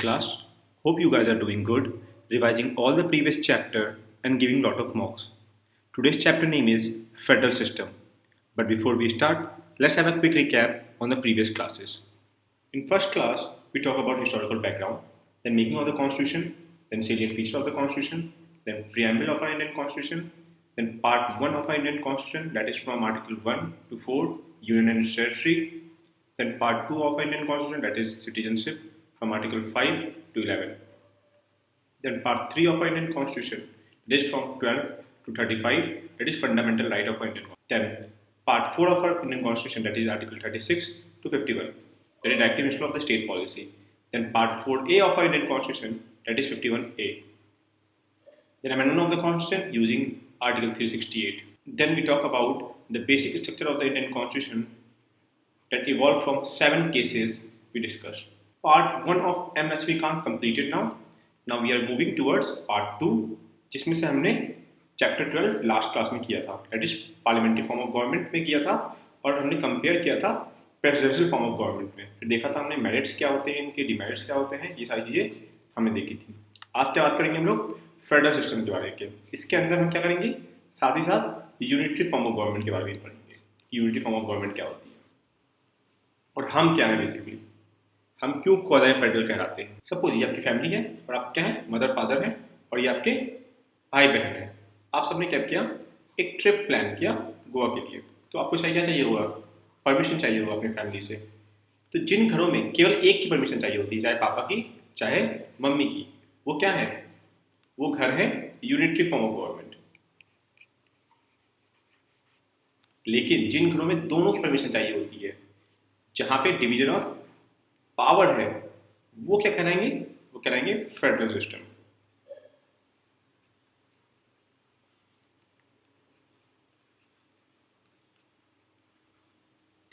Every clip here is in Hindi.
class. Hope you guys are doing good, revising all the previous chapter and giving lot of mocks. Today's chapter name is Federal System. But before we start, let's have a quick recap on the previous classes. In first class, we talk about historical background, then making of the constitution, then salient features of the constitution, then preamble of our Indian constitution, then part 1 of our Indian constitution, that is from article 1 to 4, union and territory, then part 2 of our Indian constitution, that is citizenship, from article 5 to 11. Then part 3 of our Indian constitution, that is from 12 to 35, that is fundamental right of our Indian constitution. Then part 4 of our Indian constitution, that is article 36 to 51, that is active instrument of the state policy. Then part 4A of our Indian constitution, that is 51A. Then amendment of the constitution using article 368. Then we talk about the basic structure of the Indian constitution that evolved from 7 cases we discussed. Part 1 of MHP completed now. Now we are moving towards part 2, जिसमें से हमने चैप्टर 12 लास्ट क्लास में किया था, that is parliamentary form of government में किया था, और हमने कंपेयर किया था प्रेसिडेंशियल फॉर्म ऑफ गवर्नमेंट में। फिर देखा था हमने मेरिट्स क्या होते हैं, इनके डिमेरिट्स क्या होते हैं, ये सारी चीज़ें हमने देखी थी। आज क्या बात करेंगे हम लोग फेडरल सिस्टम के बारे में। इसके अंदर हम क्या करेंगे, साथ ही साथ यूनिटरी फॉर्म ऑफ गवर्नमेंट के बारे में पढ़ेंगे। यूनिटरी फॉर्म ऑफ गवर्नमेंट क्या होती है और हम क्या है, बेसिकली हम क्यों क्वाज़ी फेडरल कहलाते हैं। सपोज ये आपकी फैमिली है और आप क्या है, मदर फादर हैं, और ये आपके भाई बहन हैं। आप सबने क्या किया, एक ट्रिप प्लान किया गोवा के लिए। तो आपको क्या चाहिए होगा, परमिशन चाहिए होगा अपनी फैमिली से। तो जिन घरों में केवल एक की परमिशन चाहिए होती है, चाहे पापा की चाहे मम्मी की, वो क्या है, वो घर है यूनिटरी फॉर्म ऑफ गवर्नमेंट। लेकिन जिन घरों में दोनों की परमिशन चाहिए होती है, जहां पे डिवीजन ऑफ पावर है, वो क्या कहलाएंगे, वो कहलाएंगे फेडरल सिस्टम।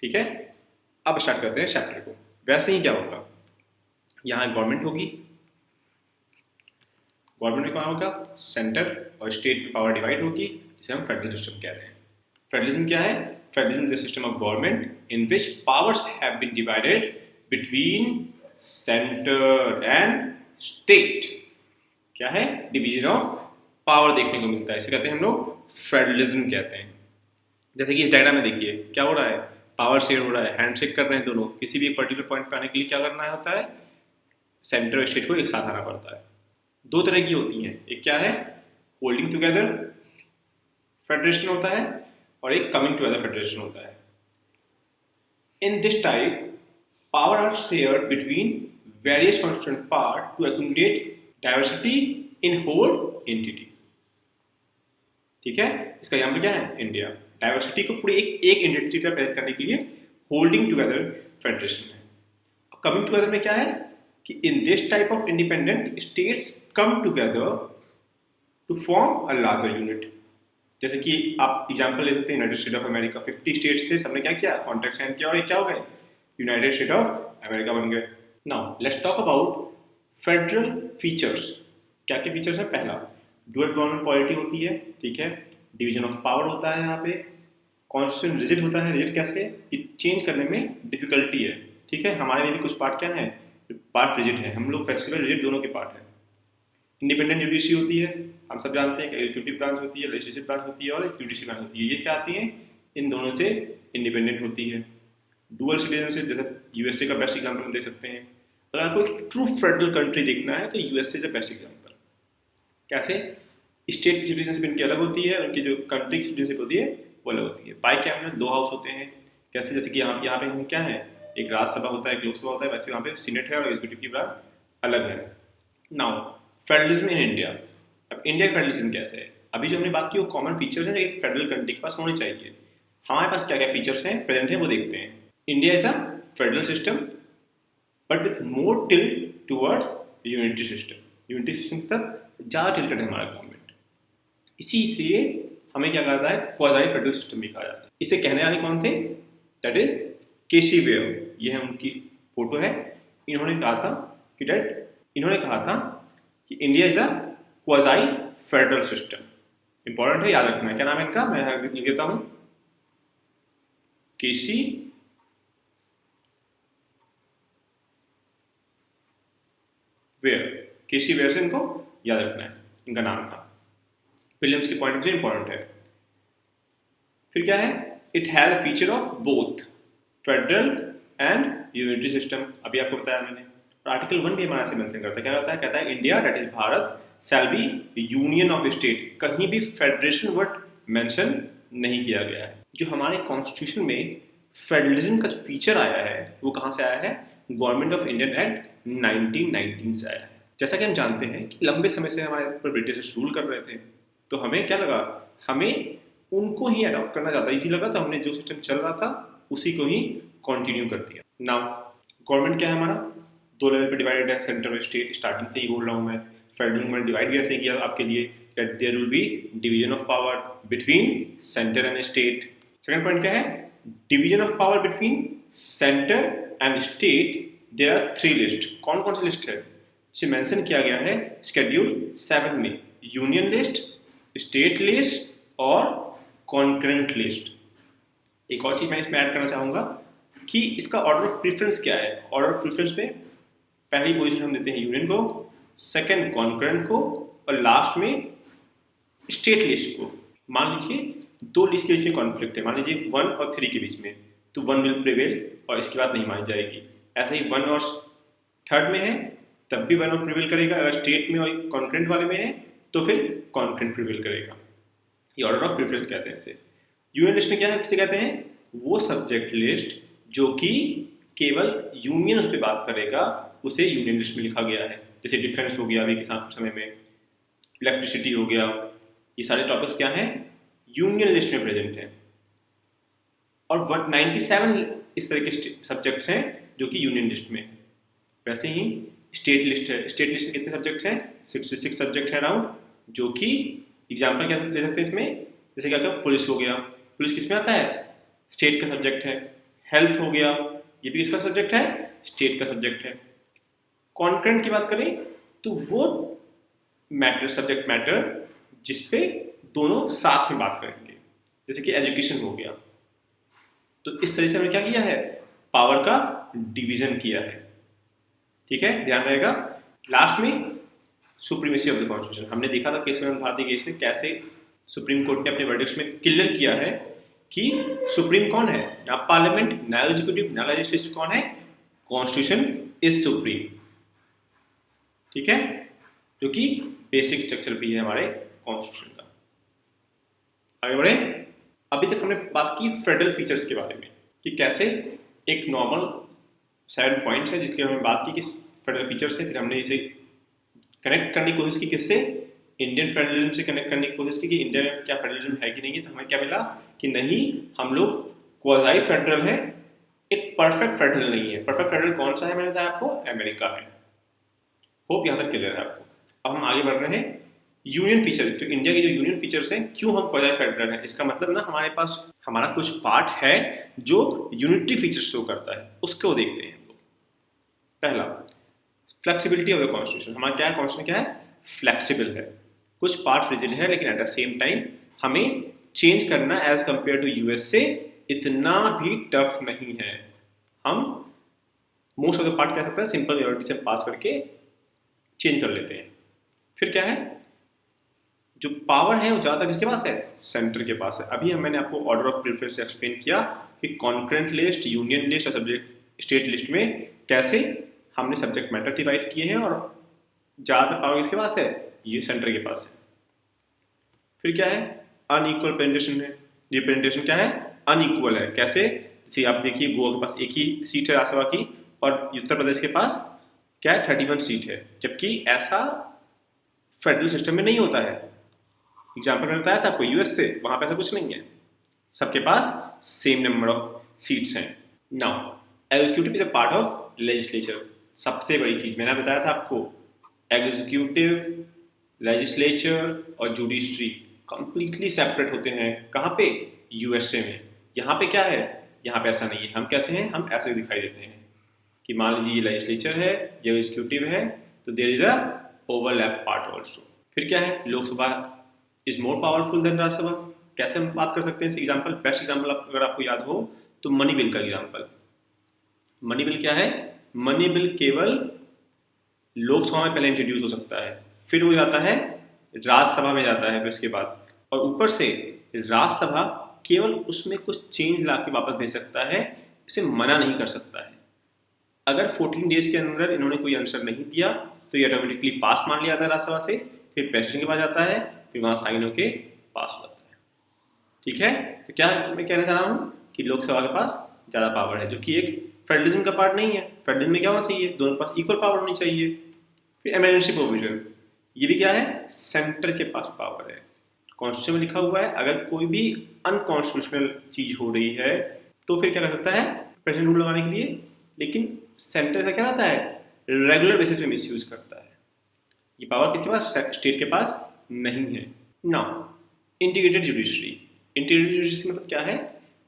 ठीक है, अब स्टार्ट करते हैं चैप्टर को। वैसे ही क्या होगा, यहां गवर्नमेंट होगी, गवर्नमेंट में क्या होगा, सेंटर और स्टेट में पावर डिवाइड होगी, जिसे हम फेडरल सिस्टम कह रहे हैं। फेडरलिज्म क्या है, federalism is the system of government in which powers have been divided between centre and state. क्या है, डिवीजन ऑफ पावर देखने को मिलता है, इसे कहते हैं हम लोग फेडरलिज्म कहते हैं। जैसे कि इस डायग्राम में देखिए क्या हो रहा है, पावर शेयर हो रहा है, हैंडशेक कर रहे हैं दोनों। किसी भी एक पर्टिकुलर पॉइंट पे आने के लिए क्या करना होता है, सेंटर और स्टेट को एक साथ आना पड़ता है। दो तरह की होती हैं, एक क्या है, होल्डिंग टुगेदर फेडरेशन होता है, और एक कमिंग टुगेदर फेडरेशन होता है। इन this type power are shared between various constituent parts to accommodate diversity in whole entity। ठीक है, इसका एग्जाम्पल क्या है, इंडिया। डाइवर्सिटी को पूरी एक एंटिटी का प्रेजेंट करने के लिए होल्डिंग टुगेदर फेडरेशन है। कमिंग टुगेदर में क्या है कि in this type of independent states come together to form a larger unit. जैसे कि आप एग्जाम्पल ले सकते हैं, यूनाइटेड स्टेट ऑफ अमेरिका 50 स्टेट्स थे, सबने क्या किया, कॉन्ट्रैक्ट साइन किया और ये क्या हो गए, यूनाइटेड स्टेट ऑफ अमेरिका बन गए। Now let's talk about federal features. क्या क्या फीचर्स है, पहला डुअल गवर्नमेंट पॉलिटी होती है, ठीक है, डिवीजन ऑफ पावर होता है, यहाँ पे कॉन्स्टिट्यूशन रिजिड होता है। रिजिड कैसे, कि चेंज करने में डिफिकल्टी है, ठीक है। हमारे में भी कुछ पार्ट क्या है, पार्ट रिजिड है, हम लोग फ्लेक्सिबल रिजिड दोनों के पार्ट है। इंडिपेंडेंट जुडिशरी होती है, हम सब जानते हैं कि एग्जीक्यूटिव ब्रांच होती है, लेजिस्लेटिव ब्रांच होती है और जुडिशरी ब्रांच होती है। ये क्या आती है, इन दोनों से इंडिपेंडेंट होती है। डुअल सिटीजनशिप, जैसे यूएसए का बेस्ट एग्जांपल हम देख सकते हैं। अगर आपको एक ट्रू फेडरल कंट्री देखना है तो यूएसए इज बेस्ट एग्जांपल। कैसे, स्टेट की सिटीजनशिप इनकी अलग होती है, उनकी जो कंट्री की सिटीजनशिप होती है वो अलग होती है। बाई कैबिनेट 2 हाउस होते हैं। कैसे, जैसे कि यहाँ पे हम क्या है, एक राज्यसभा होता है, एक लोकसभा होता है, वैसे वहाँ पे सीनेट है और एग्जीक्यूटिव की ब्रांच अलग है। Now federalism in India. अब इंडिया का फेडरलिज्म कैसे है, अभी जो हमने बात की वो कॉमन फीचर्स हैं एक फेडरल कंट्री के पास होने चाहिए। हमारे पास क्या क्या फीचर्स हैं प्रेजेंट है वो देखते हैं। India is a federal system, but with more tilt towards unitary system. Unitary system की तरफ ज़्यादा tilted है हमारा गवर्नमेंट। इसी से हमें क्या कहा जाता है, क्वाज़ी फेडरल सिस्टम भी कहा जाता है। इसे कहने वाले कौन थे, दैट इज केसी वेव। ये है उनकी फोटो है। इन्होंने कहा था कि India is a quasi federal system. Important है, याद रखना है। क्या नाम है इनका, मैं लिख देता हूँ, केसी कि इसी वजह से इनको याद रखना है, इनका नाम था। विलियम्स के पॉइंट से इंपॉर्टेंट है। फिर क्या है, it has feature of both federal and unitary system, अभी आपको बताया मैंने। और आर्टिकल 1 भी हमारा से मेंशन करता है, क्या होता है, कहता है India that is Bharat shall be union of state, कहीं भी फेडरेशन वर्ड मेंशन नहीं किया गया है। जो हमारे कॉन्स्टिट्यूशन में फेडरलिज्म का जो फीचर आया है वो कहाँ से आया है, गवर्नमेंट ऑफ इंडियन एक्ट 1919 से आया है। जैसा कि हम जानते हैं कि लंबे समय से हमारे ऊपर ब्रिटिश रूल कर रहे थे, तो हमें क्या लगा, हमें उनको ही अडॉप्ट करना ज़्यादा ईजी लगा, तो हमने जो सिस्टम चल रहा था उसी को ही कंटिन्यू कर दिया। नाउ गवर्नमेंट क्या है हमारा, 2 लेवल पे डिवाइडेड है, सेंटर और स्टेट, स्टार्टिंग से ही बोल रहा हूँ मैं। फेडरल में डिवाइड भी ऐसे किया आपके लिए that there will be division of power between centre and state. Second point क्या है, division of power between centre and state, there are 3 list. कौन कौन सी लिस्ट है, इसे मेंशन किया गया है शेड्यूल 7 में, यूनियन लिस्ट, स्टेट लिस्ट और कॉन्करेंट लिस्ट। एक और चीज मैं इसमें ऐड करना चाहूंगा कि इसका ऑर्डर ऑफ प्रेफरेंस क्या है। ऑर्डर ऑफ प्रेफरेंस में पहली पोजीशन हम देते हैं यूनियन को, सेकंड कॉन्करेंट को और लास्ट में स्टेट लिस्ट को। मान लीजिए 2 लिस्ट के बीच में कॉन्फ्लिक्ट है, मान लीजिए 1 और 3 के बीच में, तो 1 विल प्रिवेल और इसके बाद नहीं मानी जाएगी। ऐसे ही 1 और 3rd में है तब भी 1 और प्रिवेल करेगा, अगर स्टेट में और कॉन्करेंट वाले में है तो फिर कॉन्करेंट प्रिवेल करेगा। ये ऑर्डर ऑफ प्रेफरेंस कहते हैं इसे। यूनियन लिस्ट में क्या है, किसे कहते हैं, वो सब्जेक्ट लिस्ट जो कि केवल यूनियन उस पर बात करेगा उसे यूनियन लिस्ट में लिखा गया है। जैसे डिफेंस हो गया अभी के समय में, इलेक्ट्रिसिटी हो गया, ये सारे टॉपिक्स क्या हैं, यूनियन लिस्ट में प्रेजेंट हैं। और 197 इस तरह के सब्जेक्ट्स हैं जो कि यूनियन लिस्ट में है। वैसे ही स्टेट लिस्ट है, स्टेट लिस्ट में कितने सब्जेक्ट्स हैं, 66 सब्जेक्ट हैं अराउंड, जो कि एग्जाम्पल क्या ले सकते हैं इसमें, जैसे क्या पुलिस हो गया, पुलिस किस में आता है, स्टेट का सब्जेक्ट है। हेल्थ हो गया, ये भी किसका सब्जेक्ट है, स्टेट का सब्जेक्ट है। कॉन्करेंट की बात करें तो वो मैटर, सब्जेक्ट मैटर जिसपे दोनों साथ में बात करेंगे, जैसे कि एजुकेशन हो गया। तो इस तरह से हमने क्या किया है, पावर का डिवीजन किया है। ठीक है, ध्यान रहेगा। लास्ट में सुप्रीमेसी ऑफ द कॉन्स्टिट्यूशन, हमने देखा था केशव भारती केस में कैसे सुप्रीम कोर्ट ने अपने वर्डिक्ट्स में क्लियर किया है कि सुप्रीम कौन है, ना पार्लियामेंट, ना एग्जीक्यूटिव, ना लेजिस्लेचर, कौन है, कॉन्स्टिट्यूशन इज सुप्रीम। ठीक है, जो कि बेसिक स्ट्रक्चर भी है हमारे कॉन्स्टिट्यूशन का। आगे बढ़े। अभी तक हमने बात की फेडरल फीचर्स के बारे में कि कैसे एक नॉर्मल 7 पॉइंट्स है जिसकी हमने बात की कि फेडरल फीचर्स है। फिर हमने इसे कनेक्ट करने की कोशिश की, किससे, इंडियन फेडरलिज्म से कनेक्ट करने की कोशिश की कि इंडिया में क्या फेडरलिज्म है कि नहीं है। तो हमें क्या मिला कि नहीं, हम लोग क्वाज़ाई फेडरल है, एक परफेक्ट फेडरल नहीं है। परफेक्ट फेडरल कौन सा है, मैंने बताया आपको, अमेरिका है। होप यहाँ तक क्लियर है आपको। अब हम आगे बढ़ रहे हैं। यूनियन फीचर, तो इंडिया के जो यूनियन फीचर्स हैं, क्यों हम क्वाज़ाई फेडरल हैं, इसका मतलब ना हमारे पास हमारा कुछ पार्ट है जो यूनिटरी फीचर्स शो करता है, उसको देखते हैं। पहला, फ्लेक्सिबिलिटी ऑफ द कॉन्स्टिट्यूशन। हमारा क्या है, कॉन्स्टिट्यूशन क्या है, फ्लेक्सिबल है। कुछ पार्ट रिजिड है लेकिन एट द सेम टाइम हमें चेंज करना एज कंपेयर टू यूएस से इतना भी टफ नहीं है। हम मोस्ट ऑफ द पार्ट कह सकते हैं सिंपल मेजॉरिटी से पास करके चेंज कर लेते हैं। फिर क्या है, जो पावर है वो ज़्यादातर किसके पास है, सेंटर के पास है। अभी मैंने आपको ऑर्डर ऑफ प्रेफरेंस एक्सप्लेन किया कि कॉन्करेंट लिस्ट, यूनियन लिस्ट और सब्जेक्ट स्टेट लिस्ट में कैसे हमने सब्जेक्ट मैटर डिवाइड किए हैं और ज़्यादातर पावर किसके पास है, ये सेंटर के पास है। फिर क्या है, अनइक्वल रिप्रेजेंटेशन है। रिप्रेजेंटेशन क्या है, अनइक्वल है। कैसे, जैसे आप देखिए गोवा के पास एक ही सीट है राज्यसभा की और उत्तर प्रदेश के पास क्या है, 31 सीट है, जबकि ऐसा फेडरल सिस्टम में नहीं होता है। एग्जाम्पल में बताया था आपको यूएस से, वहाँ पे ऐसा कुछ नहीं है, सबके पास सेम नंबर ऑफ सीट्स हैं। Now executive is a part of legislature. सबसे बड़ी चीज मैंने बताया था आपको, एग्जीक्यूटिव, लेजिस्लेचर और जुडिशरी कंप्लीटली सेपरेट होते हैं। कहाँ पे, यूएसए में। यहाँ पे क्या है, यहाँ पे ऐसा नहीं है। हम कैसे हैं, हम ऐसे दिखाई देते हैं कि मान लीजिए ये लेजिस्लेचर है, ये एग्जीक्यूटिव है, तो there is a overlap part also. फिर क्या है, Lok Sabha is more powerful than Rajya Sabha. कैसे हम बात कर सकते हैं इस एग्जाम्पल, बेस्ट एग्जाम्पल अगर आपको याद हो तो मनी बिल का एग्जाम्पल। मनी बिल क्या है, मनी बिल केवल लोकसभा में पहले इंट्रोड्यूस हो सकता है, फिर वो जाता है राज्यसभा में जाता है, फिर उसके बाद, और ऊपर से राज्यसभा केवल उसमें कुछ चेंज ला के वापस भेज सकता है, इसे मना नहीं कर सकता है। अगर 14 डेज के अंदर इन्होंने कोई आंसर नहीं दिया तो ये ऑटोमेटिकली पास मान लिया जाता है राज्यसभा से, फिर प्रेसिडेंट के पास जाता है, फिर वहाँ साइन होके पास हो जाता है। ठीक है, तो क्या मैं कहना चाह रहा हूँ कि लोकसभा के पास ज़्यादा पावर है, जो कि एक फेडरलिज्म का पार्ट नहीं है। फेडरलिज्म में क्या होना चाहिए, दोनों के पास इक्वल पावर होनी चाहिए। फिर एमरजेंसी प्रोविजन, ये भी क्या है, सेंटर के पास पावर है। कॉन्स्टिट्यूशन में लिखा हुआ है अगर कोई भी अनकॉन्स्टिट्यूशनल चीज हो रही है तो फिर क्या कर सकता है, प्रेसिडेंट रूल लगाने के लिए, लेकिन सेंटर का क्या रहता है, रेगुलर बेसिस पे मिसयूज करता है। ये पावर किसके पास, स्टेट के पास नहीं है। Now integrated judiciary, integrated judiciary मतलब क्या है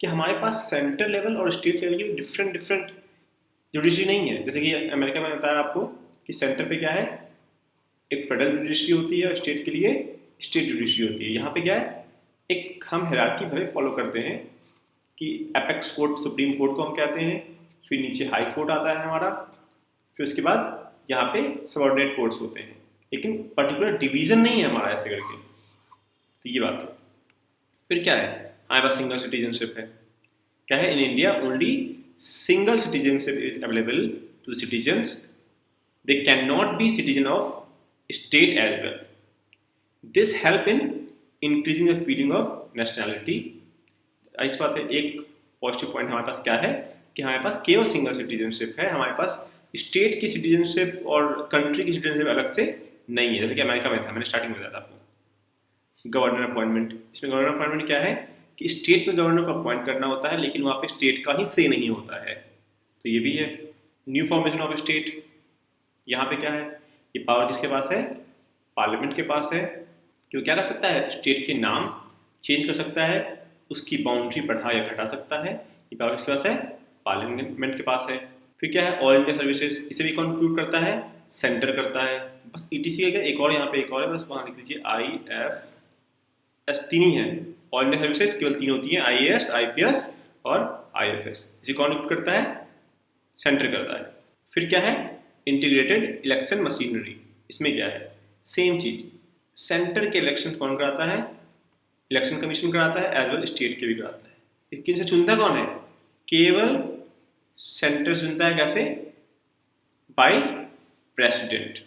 कि हमारे पास सेंट्रल लेवल और स्टेट लेवल की डिफरेंट जुडिशरी नहीं है। जैसे कि अमेरिका में बताया आपको कि सेंटर पे क्या है, एक फेडरल जुडिशरी होती है और स्टेट के लिए स्टेट जुडिशरी होती है। यहाँ पे क्या है, एक हम हायरार्की भले फॉलो करते हैं कि एपेक्स कोर्ट, सुप्रीम कोर्ट को हम कहते हैं, फिर नीचे हाई कोर्ट आता है हमारा, फिर उसके बाद यहाँ पे सबऑर्डिनेट कोर्ट्स होते हैं, लेकिन पर्टिकुलर डिवीजन नहीं है हमारा ऐसे करके। तो ये बात है। फिर क्या है, हमारे पास सिंगल सिटीजनशिप है। क्या है, in India only single citizenship is available to the citizens, they can not be citizen of state as well. This help in increasing the feeling of nationality. इस बात है, एक पॉजिटिव पॉइंट हमारे पास क्या है कि हमारे पास केवल सिंगल सिटीजनशिप है, हमारे पास स्टेट की सिटीजनशिप और कंट्री की सिटीजनशिप अलग से नहीं है, जैसे कि अमेरिका में था, मैंने स्टार्टिंग में बताया था आपको। गवर्नर अपॉइंटमेंट, इसमें गवर्नर अपॉइंटमेंट क्या है कि स्टेट में गवर्नर को अपॉइंट करना होता है, लेकिन वहाँ पे स्टेट का ही से नहीं होता है, तो ये भी है। न्यू फॉर्मेशन ऑफ स्टेट, यहाँ पे क्या है, ये पावर किसके पास है, पार्लियामेंट के पास है, कि वो क्या कर सकता है, स्टेट के नाम चेंज कर सकता है, उसकी बाउंड्री बढ़ा या घटा सकता है। ये पावर किसके पास है, पार्लियामेंट के पास है। फिर क्या है, ऑल इंडिया सर्विसेज, इसे भी कौन कंक्लूड करता है, सेंटर करता है। बस ईटीसी का क्या, एक और यहाँ पे एक और है, बस वहाँ लिख लीजिए IFS, तीन ही है। ऑल इंडिया सर्विसेज केवल तीन होती हैं, IAS, IPS और IFS। इसे कौन कंक्लूड करता है, सेंटर करता है। फिर क्या है, इंटीग्रेटेड इलेक्शन मशीनरी, इसमें क्या है, सेम चीज, सेंटर के इलेक्शन कौन कराता है, इलेक्शन कमीशन कराता है, एज वेल स्टेट के भी कराता है। किन से चुनता कौन है, केवल सेंटर चुनता है, कैसे, बाय प्रेसिडेंट।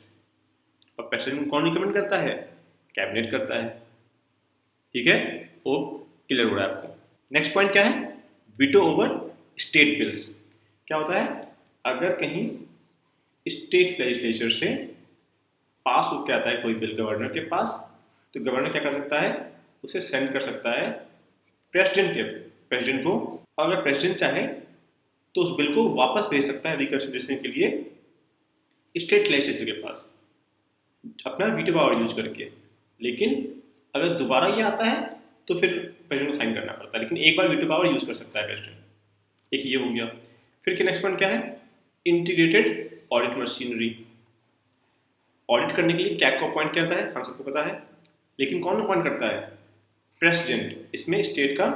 और प्रेसिडेंट कौन रिकमेंड करता है, कैबिनेट करता है। ठीक है, वो क्लियर हो रहा है आपको। नेक्स्ट पॉइंट क्या है, वीटो ओवर स्टेट बिल्स। क्या होता है, अगर कहीं स्टेट लेजिस्लेचर से पास होकर आता है कोई बिल गवर्नर के पास, तो गवर्नर क्या कर सकता है, उसे सेंड कर सकता है प्रेसिडेंट को, और अगर प्रेसिडेंट चाहे तो उस बिल को वापस भेज सकता है रिकंसिडरेशन के लिए स्टेट लेजिस्लेचर के पास, अपना वीटो पावर यूज करके। लेकिन अगर दोबारा ये आता है तो फिर प्रेसिडेंट को साइन करना पड़ता है, लेकिन एक बार वीटो पावर यूज कर सकता है प्रेसिडेंट। एक ये हो गया। फिर के नेक्स्ट पॉइंट क्या है, इंटीग्रेटेड ऑडिट मशीनरी। ऑडिट करने के लिए क्या को अपॉइंट करता है, हम सबको पता है, लेकिन कौन अपॉइंट करता है, प्रेसिडेंट। इसमें स्टेट का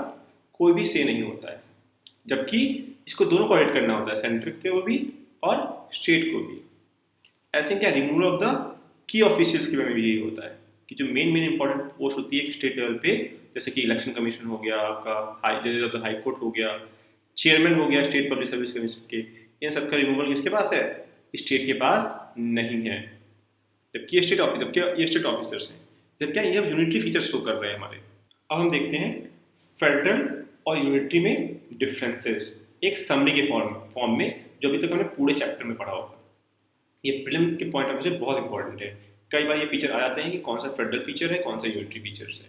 कोई भी से नहीं होता है, जबकि इसको दोनों को ऑडिट करना होता है, सेंटर को भी और स्टेट को भी। ऐसे क्या, removal of the key officials के बारे में यही होता है कि जो मेन इंपॉर्टेंट पोस्ट होती है स्टेट लेवल पे, जैसे कि इलेक्शन कमीशन हो गया आपका, जजेस ऑफ द हाई कोर्ट हो गया, चेयरमैन हो गया स्टेट पब्लिक सर्विस कमीशन के, इन सब का रिमूवल किसके पास है, स्टेट के पास नहीं है, जबकि स्टेट ऑफिसर्स हैं। जब क्या ये यूनिटरी फीचर्स शो कर रहे हैं हमारे। अब हम देखते हैं फेडरल और यूनिटरी में डिफरेंसेस, एक समरी के फॉर्म में, जो अभी तक हमने पूरे चैप्टर में पढ़ा होगा। ये प्रीलिम के पॉइंट ऑफ व्यू से बहुत इंपॉर्टेंट है। कई बार ये फीचर आ जाते हैं कि कौन सा फेडरल फीचर है, कौन सा यूनिटरी फीचर्स है।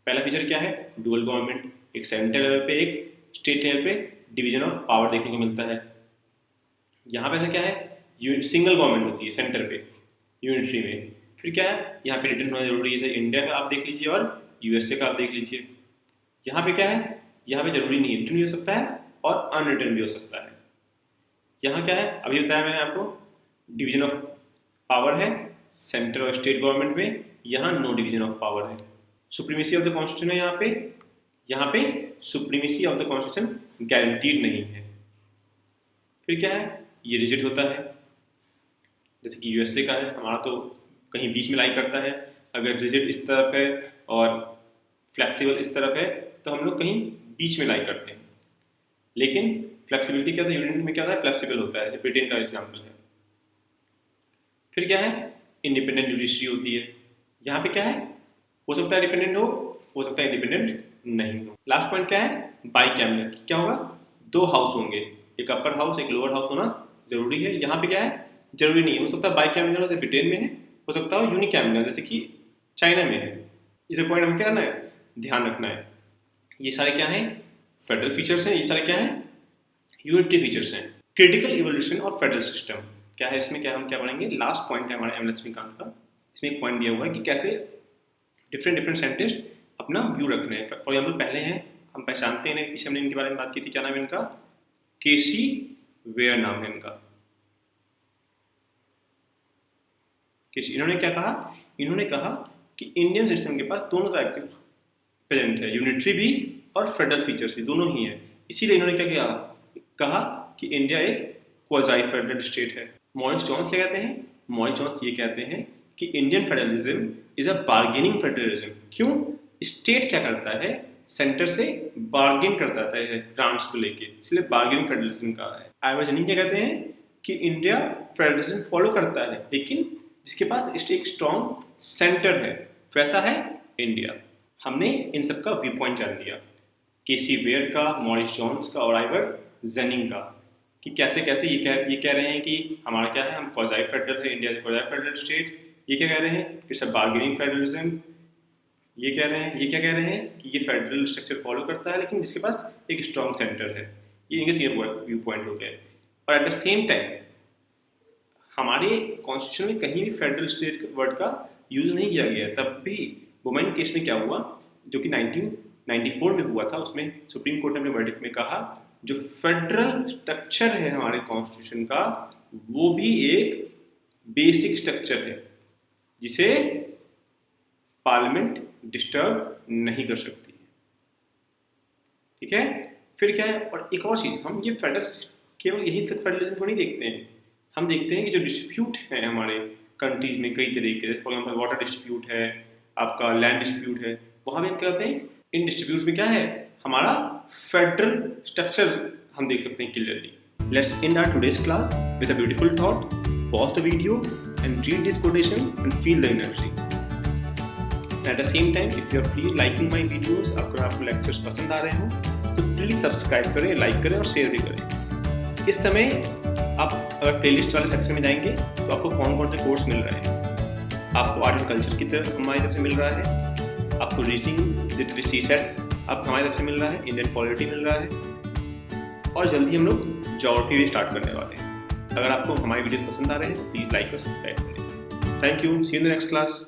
पहला फीचर क्या है, डुअल गवर्नमेंट, एक सेंट्रल लेवल पे एक स्टेट लेवल पे डिवीजन ऑफ पावर देखने को मिलता है। यहाँ पे ऐसा क्या है, सिंगल गवर्नमेंट होती है सेंटर पे यूनिटरी में। फिर क्या है, यहाँ पे रिटर्न होना जरूरी है, जैसे इंडिया का आप देख लीजिए और USA का आप देख लीजिए। यहाँ पे क्या है, यहाँ पे जरूरी नहीं है, रिटर्न भी हो सकता है और अनरिटर्न भी हो सकता है। यहाँ क्या है, अभी बताया मैंने आपको, डिवीजन ऑफ पावर है सेंट्रल और स्टेट गवर्नमेंट में, यहाँ नो डिवीजन ऑफ पावर है। सुप्रीमेसी ऑफ द कॉन्स्टिट्यूशन है यहाँ पे supremacy of the constitution guaranteed नहीं है। फिर क्या है, ये रिजिड होता है, जैसे कि यूएसए का है, हमारा तो कहीं बीच में लाई करता है। अगर रिजिड इस तरफ है और फ्लेक्सिबल इस तरफ है तो हम लोग कहीं बीच में लाई करते हैं। लेकिन फ्लेक्सिबिलिटी क्या था, यूनिट में क्या था, फ्लेक्सिबल होता है, जैसे ब्रिटेन का एग्जाम्पल है। फिर क्या है, इंडिपेंडेंट जुडिशरी होती है। यहाँ पे क्या है, हो सकता है डिपेंडेंट हो सकता है इंडिपेंडेंट नहीं हो। लास्ट पॉइंट क्या है, बाइकैमरल। क्या होगा, दो हाउस होंगे, एक अपर हाउस एक लोअर हाउस होना जरूरी है। यहाँ पे क्या है, जरूरी नहीं है, हो सकता है बाइकैमरल जैसे ब्रिटेन में है, हो सकता है यूनिकैमरल जैसे कि चाइना में है। इसे पॉइंट हमें क्या करना है, ध्यान रखना है। ये सारे क्या हैं, फेडरल फीचर्स हैं, ये सारे क्या हैं, यूनिटरी फीचर्स हैं। क्रिटिकल इवोल्यूशन और फेडरल सिस्टम क्या है, इसमें क्या हम क्या पढ़ेंगे, लास्ट पॉइंट है हमारे लक्ष्मीकांत का। इसमें एक पॉइंट दिया हुआ है कि कैसे डिफरेंट साइंटिस्ट अपना व्यू रख रहे हैं। फॉर एग्जाम्पल पहले हैं, हम पहचानते हैं, पीछे हमने इनके बारे में बात की थी, क्या नाम है इनका, केसी वेयर नाम है इनका। इन्होंने क्या कहा, इन्होंने कहा कि इंडियन सिस्टम के पास दोनों टाइप के प्रेजेंट है, यूनिटरी भी और फेडरल फीचर्स भी, दोनों ही है। इसीलिए इन्होंने क्या किया, कहा कि इंडिया एक क्वाज़ी फेडरल स्टेट है। मॉरिस जॉन्स क्या कहते हैं, मॉरिस जॉन्स ये कहते हैं कि Indian federalism is a bargaining federalism. क्यों, स्टेट क्या करता है, सेंटर से बार्गेन करता है ग्रांट्स को लेके, इसलिए बार्गेनिंग फेडरलिज्म कहा है। आइवर जनिंग क्या कहते हैं कि इंडिया फेडरलिज्म फॉलो करता है, लेकिन जिसके पास एक स्ट्रॉन्ग सेंटर है वैसा है इंडिया। हमने इन सब का व्यू पॉइंट जान लिया, केसी वेयर का, मॉरिस जॉन्स का और आइवर जनिंग का, कि कैसे कैसे ये कह रहे हैं कि हमारा क्या है, हम क्वाज़ी फेडरल है, India is quasi federal state. ये क्या कह रहे हैं, इट्स अ बार्गेनिंग फेडरलिज्म। ये क्या कह रहे हैं कि ये फेडरल स्ट्रक्चर फॉलो करता है, लेकिन जिसके पास एक स्ट्रॉन्ग सेंटर है। ये इनके तीन व्यू पॉइंट हो गए। और एट द सेम टाइम हमारे कॉन्स्टिट्यूशन में कहीं भी फेडरल स्टेट वर्ड का यूज नहीं किया गया। तब भी वुमेन केस में क्या हुआ, जो कि 1994 में हुआ था, उसमें सुप्रीम कोर्ट ने अपने वर्डिक्ट में कहा जो फेडरल स्ट्रक्चर है हमारे कॉन्स्टिट्यूशन का, वो भी एक बेसिक स्ट्रक्चर है जिसे पार्लियामेंट डिस्टर्ब नहीं कर सकती है। ठीक है, फिर क्या है, और एक और चीज़, हम ये फेडरल केवल यही तक फेडरलिज्म को नहीं देखते हैं, हम देखते हैं कि जो डिस्ट्रीब्यूट है हमारे कंट्रीज में कई तरीके, जैसे फॉर एग्जाम्पल वाटर डिस्ट्रीब्यूट है, आपका लैंड डिस्ट्रीब्यूट है, वहाँ भी हम क्या कहते हैं, इन डिस्ट्रीब्यूट में क्या है, हमारा फेडरल स्ट्रक्चर हम देख सकते हैं clearly. Let's end our today's class with a beautiful thought. Pause the video and read this quotation and feel the energy. At the same time if you are please liking my videos, अगर आपको लेक्चर्स पसंद आ रहे हो तो प्लीज़ सब्सक्राइब करें, लाइक करें और शेयर भी करें। इस समय आप अगर प्लेलिस्ट वाले सेक्शन में जाएंगे तो आपको कौन कौन से कोर्स मिल रहे हैं। आपको आर्ट एंड कल्चर की तरफ हमारी तरफ से मिल रहा है, आपको रीडिंग लिटरेसी सेट आप हमारी तरफ से मिल रहा है, इंडियन पॉलिटी मिल रहा है, और जल्दी हम लोग ज्योग्राफी भी स्टार्ट करने वाले हैं। अगर आपको हमारी वीडियो पसंद आ रहे हैं तो प्लीज़ लाइक और सब्सक्राइब करें। Thank you, see you in the next class.